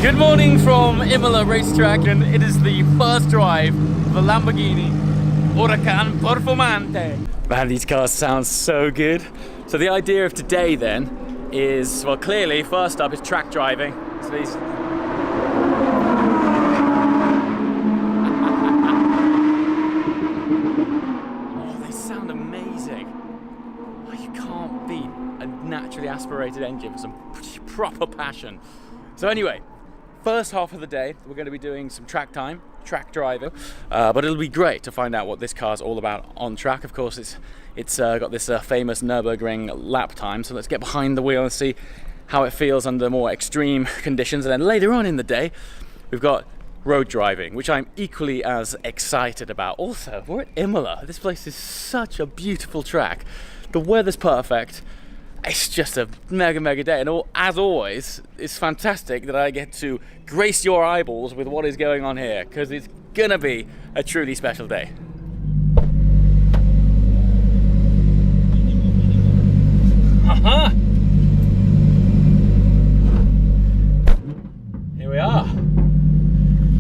Good morning from Imola racetrack, and it is the first drive of the Lamborghini Huracán Performante. Man, these cars sound so good. So the idea of today then is, well, clearly first up is track driving. So these oh, they sound amazing. Oh, you can't beat a naturally aspirated engine for some proper passion. So anyway, first half of the day, we're going to be doing some track driving, but it'll be great to find out what this car's all about on track. Of course, it's got this famous Nürburgring lap time, so let's get behind the wheel and see how it feels under more extreme conditions. And then later on in the day, we've got road driving, which I'm equally as excited about. Also, we're at Imola. This place is such a beautiful track. The weather's perfect. It's just a mega day, and as always, it's fantastic that I get to grace your eyeballs with what is going on here, because it's gonna be a truly special day. Aha! Here we are.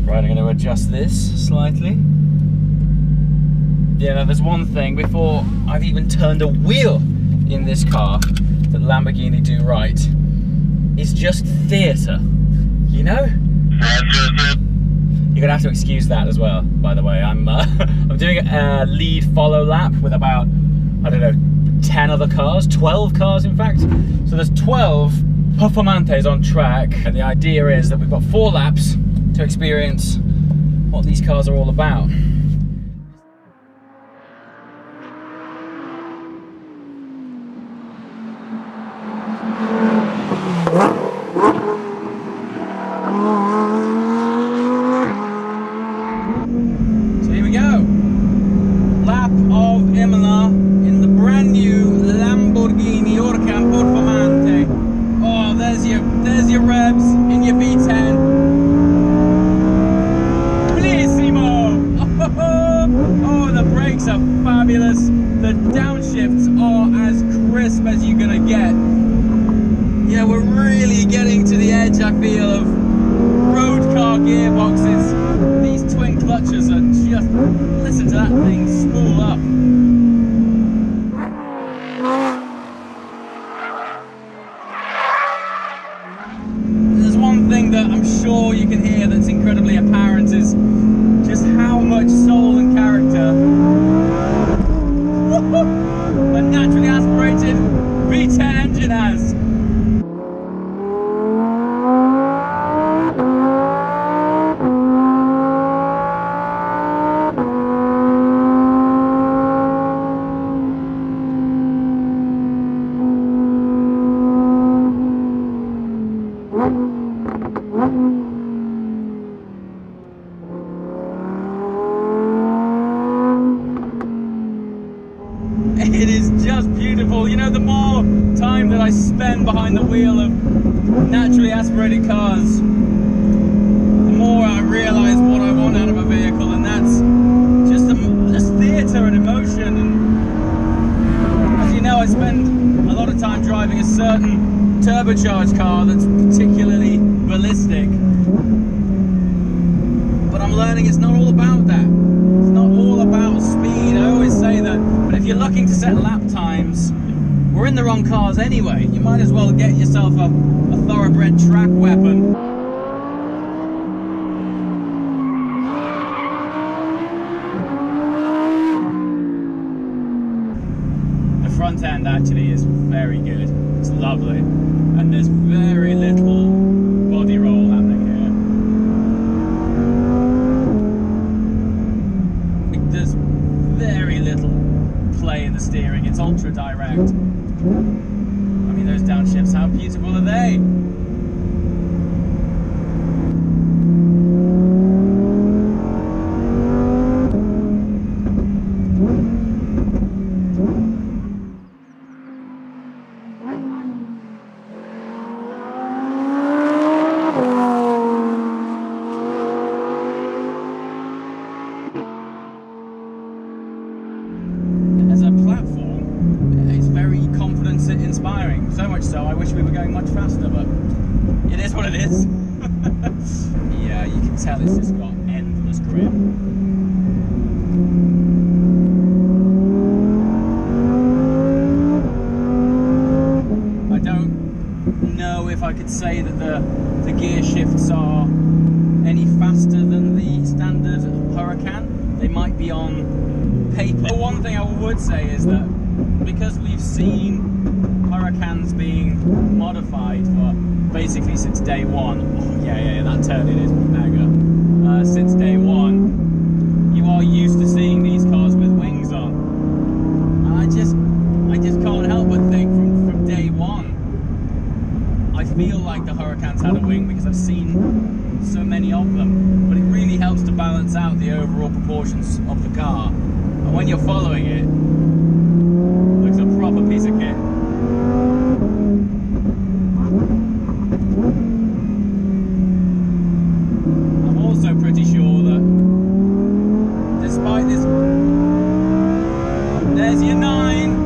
Right, I'm going to adjust this slightly. Yeah, now there's one thing before I've even turned a wheel in this car that Lamborghini do right. It's just theatre, you know? You're gonna have to excuse that as well, by the way. I'm doing a lead follow lap with about, I don't know, 10 other cars, 12 cars in fact. So there's 12 Performantes on track, and the idea is that we've got 4 laps to experience what these cars are all about. So here we go. Lap of Imola in the brand new Lamborghini Huracán Performante. Oh, there's your revs in your V10. Oh, the brakes are fabulous. The downshifts are as crisp as you're gonna get. Yeah, we're really getting to the edge, I feel, of road car gearboxes. These twin clutches are just, listen to that thing spool up. There's one thing that I'm sure you can hear that's incredibly apparent is just how much soul and character a naturally aspirated V10 engine has. It is just beautiful. You know, the more time that I spend behind the wheel of naturally aspirated cars, the more I realise what I want out of a vehicle, and that's just theatre and emotion. And as you know, I spend a lot of time driving a certain turbocharged car that's particularly ballistic. But I'm learning it's not all about that. It's not all about speed. I always say that. But if you're looking to set lap times, we're in the wrong cars anyway. You might as well get yourself a thoroughbred track weapon. The front end actually is very good. It's lovely. And there's very little body roll happening here. There's very little play in the steering. It's ultra direct. I mean, those downshifts, how beautiful are they? inspiring. So much so, I wish we were going much faster, but it is what it is. tell it's just got endless grip. I don't know if I could say that the gear shifts are any faster than the standard Huracán. They might be on paper. But one thing I would say is that because we've seen Huracans being modified for basically since day one. Oh, yeah, that turning is mega. Since day one, you are used to seeing these cars with wings on. And I just can't help but think from day one, I feel like the Huracans had a wing because I've seen so many of them. But it really helps to balance out the overall proportions of the car. And when you're following it, it looks a proper piece of kit. I'm also pretty sure that despite this, there's your 9.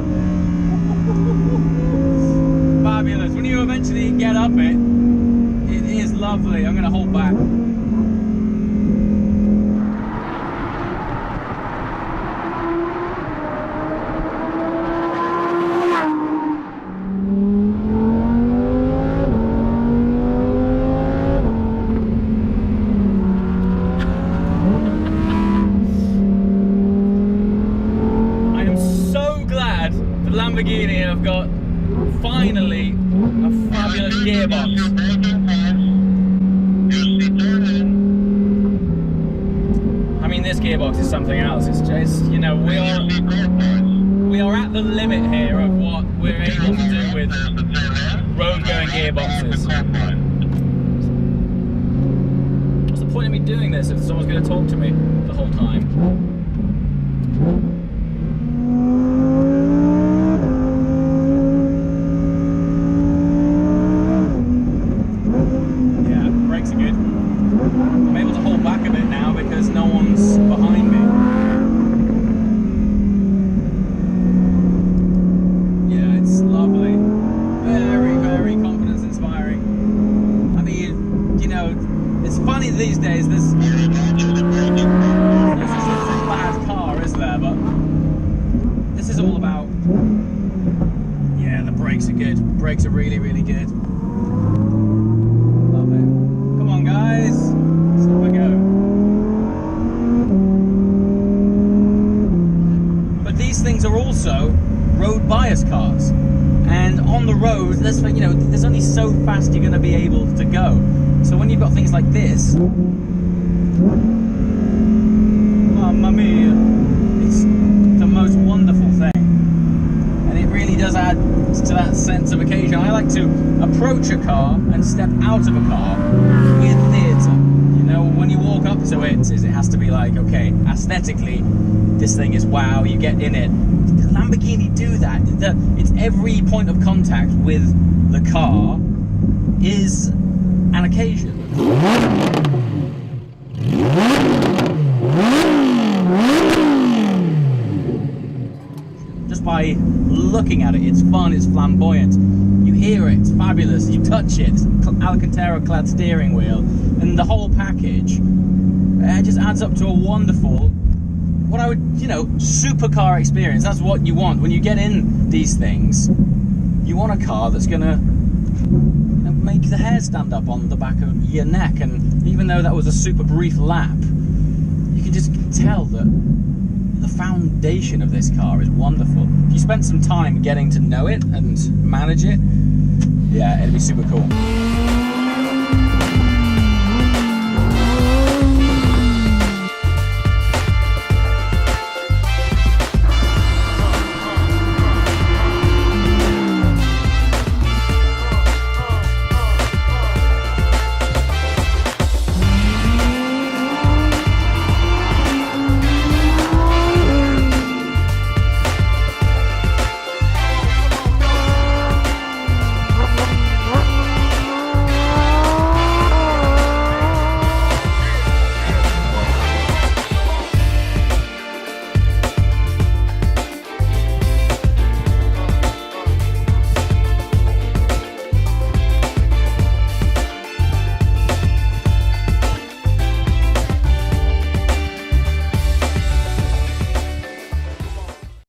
Fabulous. When you eventually get up it is lovely. I'm going to hold back. Lamborghini have got finally a fabulous gearbox. I mean, this gearbox is something else. It's just, you know, we are at the limit here of what we're able to do with road-going gearboxes. What's the point of me doing this if someone's going to talk to me the whole time? I'm able to hold back a bit now because no one's behind me. Yeah, it's lovely. Very, very confidence inspiring. I mean, you know, it's funny these days, this is a bad car, is there? But this is all about, yeah, the brakes are good. Brakes are really, really good. Love it. Come on, guys. We go. But these things are also road bias cars, and on the road, there's only so fast you're going to be able to go. So when you've got things like this, mamma mia, it's the most wonderful thing, and it really does add to that sense of occasion. I like to approach a car and step out of a car with theatre. You know, when you walk up to it, it has to be like, okay, aesthetically, this thing is wow, you get in it. The Lamborghini do that. It's every point of contact with the car is an occasion. Just by looking at it, it's fun, it's flamboyant. You hear it, it's fabulous. You touch it, Alcantara clad steering wheel, and the whole package just adds up to a wonderful, what I would, supercar experience. That's what you want when you get in these things. You want a car that's gonna make the hair stand up on the back of your neck. And even though that was a super brief lap, you can just tell that the foundation of this car is wonderful. If you spent some time getting to know it and manage it, yeah, it'd be super cool.